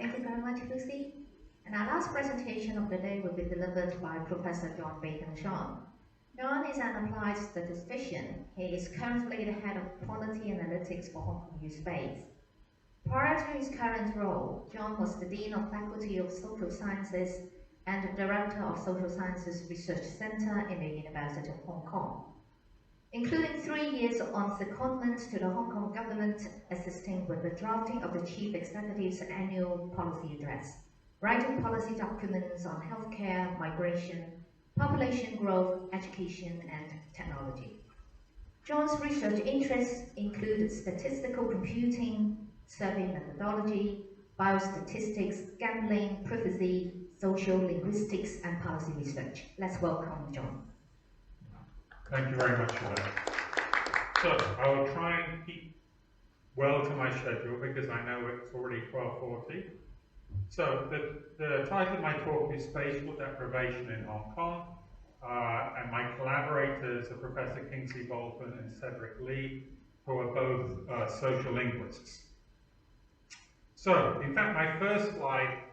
Thank you very much, Lucy. And our last presentation of the day will be delivered by Professor John Bacon-Shone. John is an applied statistician. He is currently the head of quality analytics for Hong Kong U Space. Prior to his current role, John was the Dean of Faculty of Social Sciences and the Director of Social Sciences Research Center in the University of Hong Kong, including 3 years on secondment to the Hong Kong government, assisting with the drafting of the Chief Executive's annual policy address, writing policy documents on healthcare, migration, population growth, education, and technology. John's research interests include statistical computing, survey methodology, biostatistics, gambling, privacy, social linguistics, and policy research. Let's welcome John. Thank you very much for that. So I will try and keep well to my schedule because I know it's already 12:40. So the title of my talk is Spatial Deprivation in Hong Kong, and my collaborators are Professor Kingsley Bolton and Cedric Lee, who are both social linguists. So, in fact, my first slide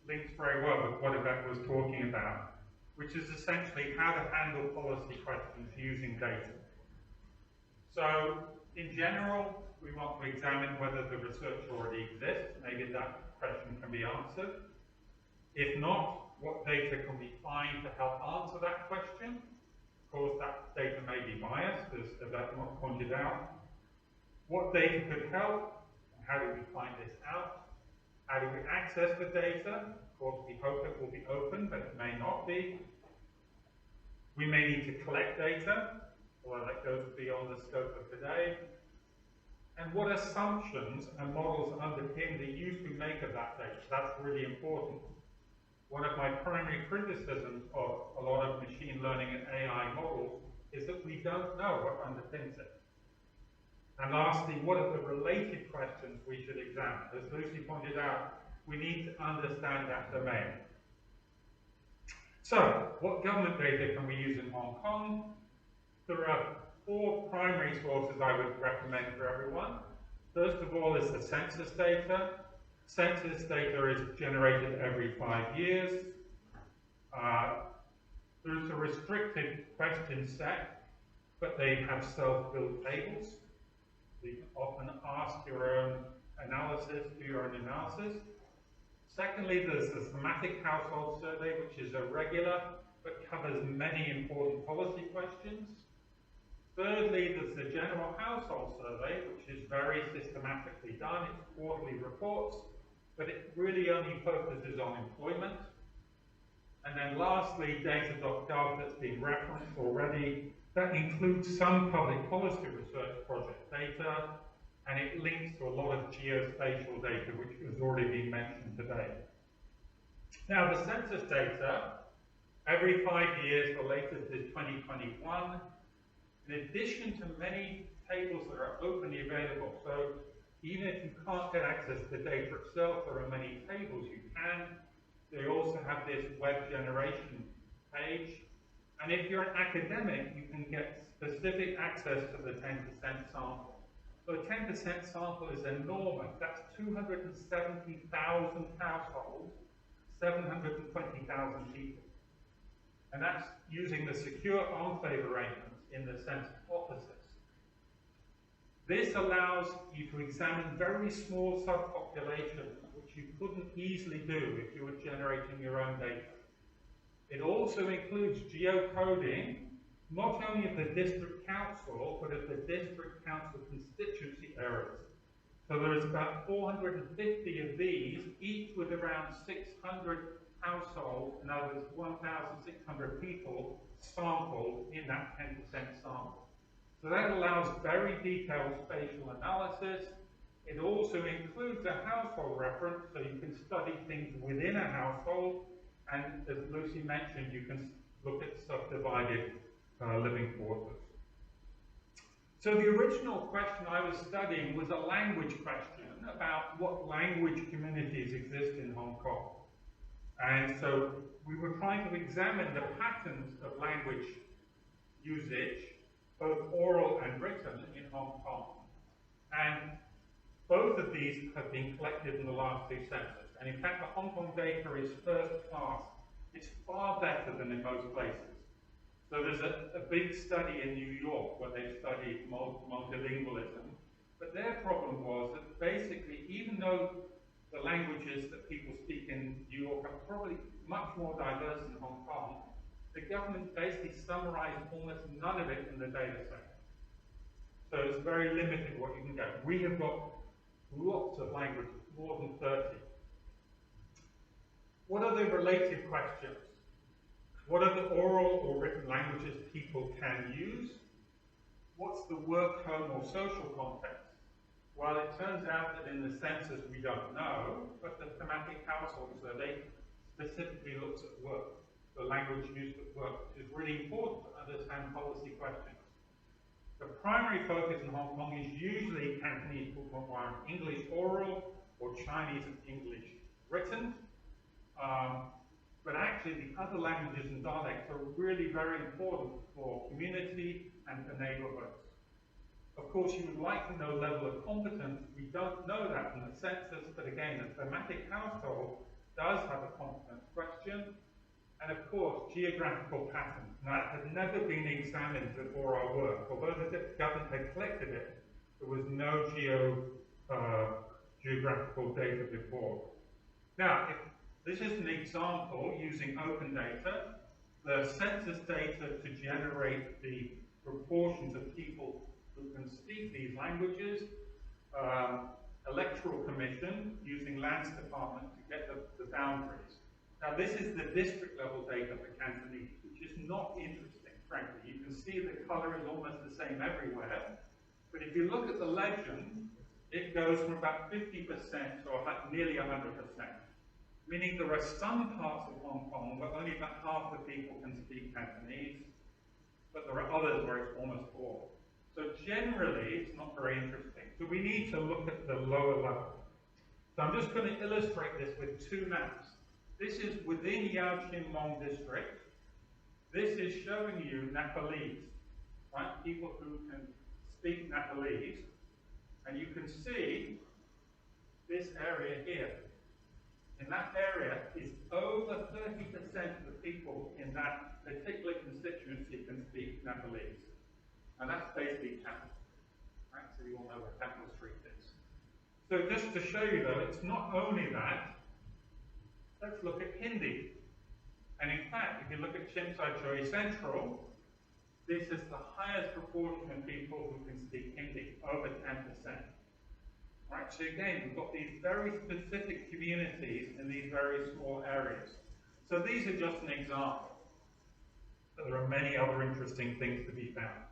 links very well with what Yvette was talking about, which is essentially how to handle policy questions using data. So, in general, we want to examine whether the research already exists. Maybe that question can be answered. If not, what data can we find to help answer that question? Of course, that data may be biased, as Yvette pointed out. What data could help? How do we find this out? How do we access the data? Of course, we hope it will be open, but it may not be. We may need to collect data, although that goes beyond the scope of today. And what assumptions and models underpin the use we make of that data? That's really important. One of my primary criticisms of a lot of machine learning and AI models is that we don't know what underpins it. And lastly, what are the related questions we should examine? As Lucy pointed out, we need to understand that domain. So, what government data can we use in Hong Kong? There are 4 primary sources I would recommend for everyone. First of all is the census data. Census data is generated every 5 years. There's a restricted question set, but they have self-filled tables. So you can often ask your own analysis, do your own analysis. Secondly, there's the thematic household survey, which is irregular, but covers many important policy questions. Thirdly, there's the general household survey, which is very systematically done. It's quarterly reports, but it really only focuses on employment. And then lastly, data.gov that's been referenced already. That includes some public policy research project data, and it links to a lot of geospatial data, which has already been mentioned today. Now, the census data, every 5 years, the latest is 2021. In addition to many tables that are openly available, so even if you can't get access to the data itself, there are many tables you can. They also have this web generation page. And if you're an academic, you can get specific access to the 10% sample. So a 10% sample is enormous. That's 270,000 households, 720,000 people. And that's using the secure enclave arrangements in the census offices. This allows you to examine very small subpopulations, which you couldn't easily do if you were generating your own data. It also includes geocoding, not only of the district council, but of the district council constituency areas. So there's about 450 of these, each with around 600 households, and others 1,600 people sampled in that 10% sample. So that allows very detailed spatial analysis. It also includes a household reference, so you can study things within a household. And as Lucy mentioned, you can look at subdivided living quarters. So the original question I was studying was a language question about what language communities exist in Hong Kong. And so we were trying to examine the patterns of language usage, both oral and written, in Hong Kong. And Both of these have been collected in the last two census, and in fact the Hong Kong data is first class. It's far better than in most places. So there's a big study in New York where they studied multilingualism, but their problem was that basically, even though the languages that people speak in New York are probably much more diverse than Hong Kong, the government basically summarized almost none of it in the data set. So it's very limited what you can get. We have got lots of languages, more than 30. What are the related questions? What are the oral or written languages people can use? What's the work, home, or social context? Well, it turns out that in the census we don't know, but the thematic household survey specifically looks at work, the language used at work, which is really important to understand policy questions. The primary focus in Hong Kong is usually Cantonese 2.1 English oral or Chinese and English written. But actually the other languages and dialects are really very important for community and for neighborhoods. Of course, you would like to know level of competence. We don't know that from the census, but again, the thematic household does have a competence question. And of course, geographical patterns. Now, that had never been examined before our work. Although the government had collected it, there was no geographical data before. Now, if this is an example using open data, the census data to generate the proportions of people who can speak these languages, electoral commission using lands department to get the boundaries. Now this is the district level data for Cantonese, which is not interesting, frankly. You can see the color is almost the same everywhere, but if you look at the legend, it goes from about 50% to nearly 100%. Meaning there are some parts of Hong Kong where only about half the people can speak Cantonese, but there are others where it's almost all. So generally, it's not very interesting. So we need to look at the lower level. So I'm just going to illustrate this with two maps. This is within Yau Chin Mong district. This is showing you Nepalese, right? People who can speak Nepalese. And you can see this area here. In that area is over 30% of the people in that particular constituency can speak Nepalese. And that's basically Temple. Right? So you all know where Temple Street is. So just to show you though, it's not only that, let's look at Hindi. And in fact, if you look at Tsim Sha Tsui Central, this is the highest proportion of people who can speak Hindi, over 10%. Right, so again, we've got these very specific communities in these very small areas. So these are just an example. But there are many other interesting things to be found.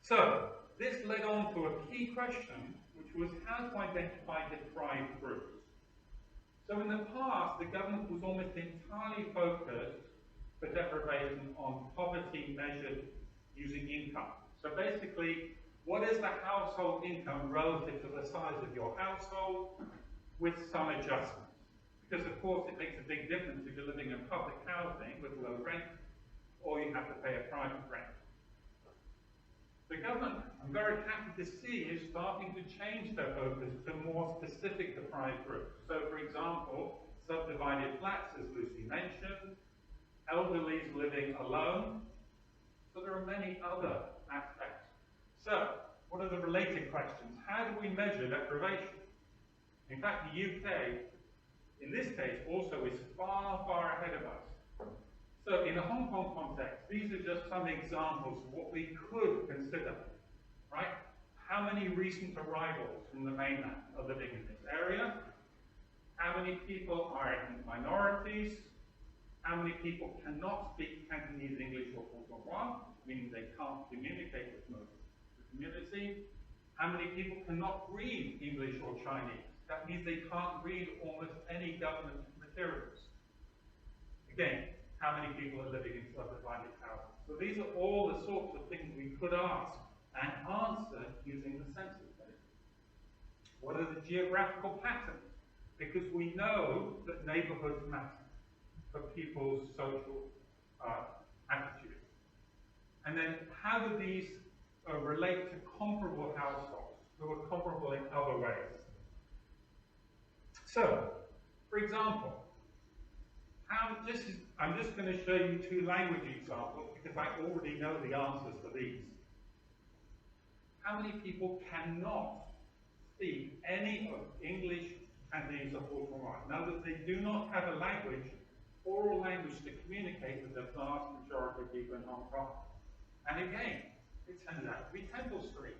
So this led on to a key question, which was how to identify deprived groups. So in the past, the government was almost entirely focused for deprivation on poverty measured using income. So basically, what is the household income relative to the size of your household with some adjustments? Because of course it makes a big difference if you're living in public housing with low rent or you have to pay a private rent. The government, I'm very happy to see, is starting to change their focus to more specific deprived groups. So for example, subdivided flats, as Lucy mentioned, elderlies living alone. So there are many other aspects. So, what are the related questions? How do we measure deprivation? In fact, the UK, in this case, also is far, far ahead of us. So, in a Hong Kong context, these are just some examples of what we could consider, right? How many recent arrivals from the mainland are living in this area? How many people are ethnic minorities? How many people cannot speak Cantonese, English, or Cantonese, meaning they can't communicate with most of the community? How many people cannot read English or Chinese? That means they can't read almost any government materials. Again, how many people are living in subdivided houses? So these are all the sorts of things we could ask and answer using the census data. What are the geographical patterns? Because we know that neighborhoods matter for people's social attitudes. And then how do these relate to comparable households? who are comparable in other ways. So, for example, I'm just going to show you two language examples because I already know the answers for these. How many people cannot speak any of English, Cantonese, or Putumayo? Now that they do not have a language, oral language to communicate with the vast majority of people in Hong Kong. And again, it turns out to be Temple Street.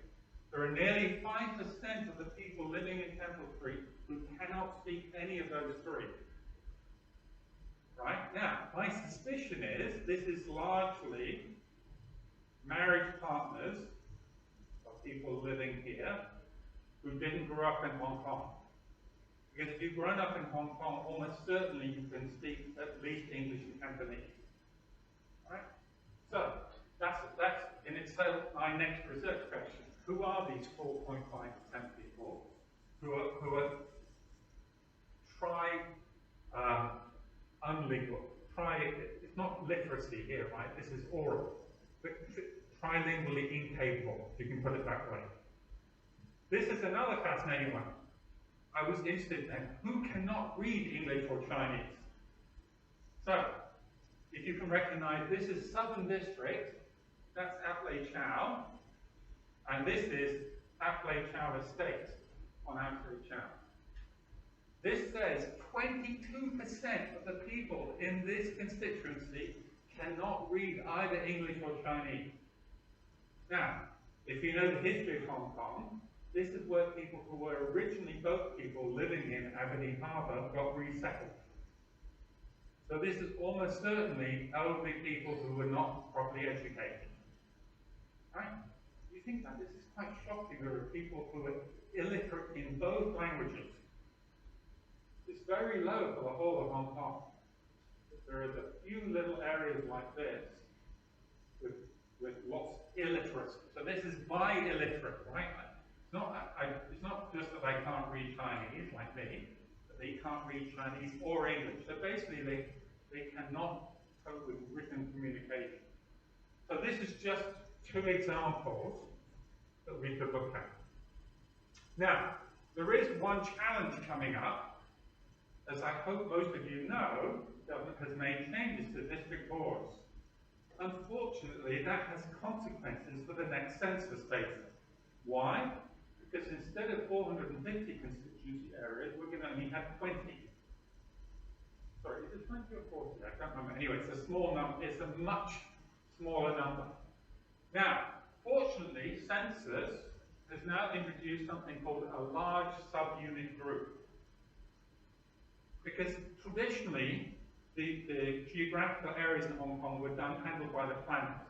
There are nearly 5% of the people living in Temple Street who cannot speak any of those three. Right? Now, my suspicion is this is largely marriage partners of people living here who didn't grow up in Hong Kong. Because if you've grown up in Hong Kong, almost certainly you can speak at least English and Cantonese. Right? So, that's in itself my next research question. Who are these 4.5% people who are it's not literacy here, right? This is oral, but trilingually incapable, if you can put it that way. This is another fascinating one. I was interested in who cannot read English or Chinese. So, if you can recognize, this is Southern District, that's Apley Chow, and this is Apley Chow Estate on Apley Chow. This says 22% of the people in this constituency cannot read either English or Chinese. Now, if you know the history of Hong Kong, this is where people who were originally boat people living in Aberdeen Harbour got resettled. So this is almost certainly elderly people who were not properly educated. Right? You think that this is quite shocking. There are people who are illiterate in both languages. It's very low for the whole of Hong Kong. There is a few little areas like this with lots of illiteracy. So this is by illiterate, right? It's not just that they can't read Chinese like me, but they can't read Chinese or English. So basically they cannot cope with written communication. So this is just two examples that we could look at. Now, there is one challenge coming up. As I hope most of you know, government has made changes to district boards. Unfortunately, that has consequences for the next census data. Why? Because instead of 450 constituency areas, we're going to only have 20. Sorry, is it 20 or 40? I can't remember. Anyway, it's a small number. It's a much smaller number. Now, fortunately, census has now introduced something called a large subunit group. Because traditionally, the geographical areas in Hong Kong were handled by the planners.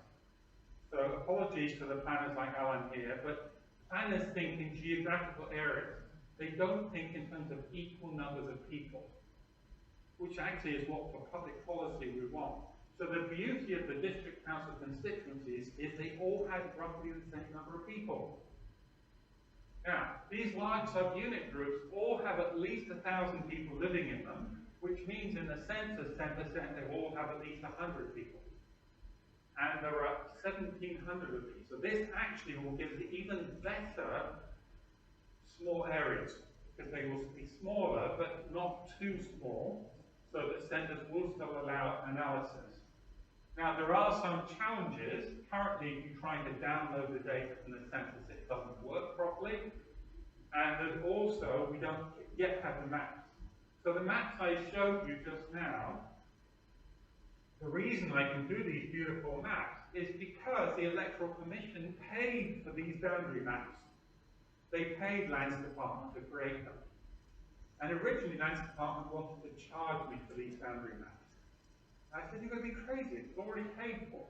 So apologies to the planners like Alan here, but planners think in geographical areas. They don't think in terms of equal numbers of people, which actually is what for public policy we want. So the beauty of the district council constituencies is they all had roughly the same number of people. Now, these large subunit groups all have at least 1,000 people living in them, which means in the census 10% they all have at least 100 people. And there are 1,700 of these. So this actually will give even better small areas, because they will be smaller, but not too small, so that centers will still allow analysis. Now, there are some challenges. Currently, if you're trying to download the data from the census, it doesn't work properly. And there's also, we don't yet have the maps. So the maps I showed you just now, the reason I can do these beautiful maps is because the Electoral Commission paid for these boundary maps. They paid Lands Department to create them. And originally, Lands Department wanted to charge me for these boundary maps. I said, you're going to be crazy, it's already paid for.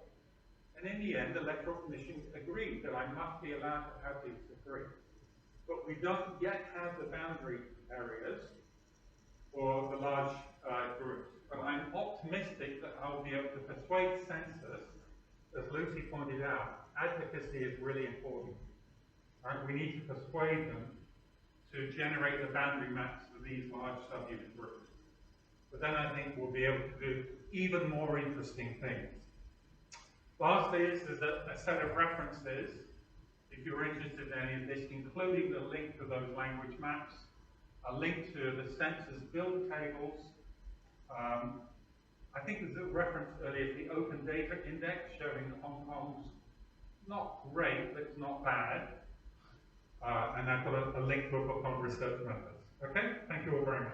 And in the end, the Electoral Commission agreed that I must be allowed to have these for free. But we don't yet have the boundary areas or the large groups. But I'm optimistic that I'll be able to persuade census, as Lucy pointed out, advocacy is really important. Right? We need to persuade them to generate the boundary maps for these large subunit groups. But then I think we'll be able to do even more interesting things. Lastly, there's a set of references. if you're interested in any of this, including the link to those language maps, a link to the census build tables. I think there's a reference earlier to the Open Data Index showing that Hong Kong's not great, but it's not bad. And I've got a link to a book on research methods. Okay, thank you all very much.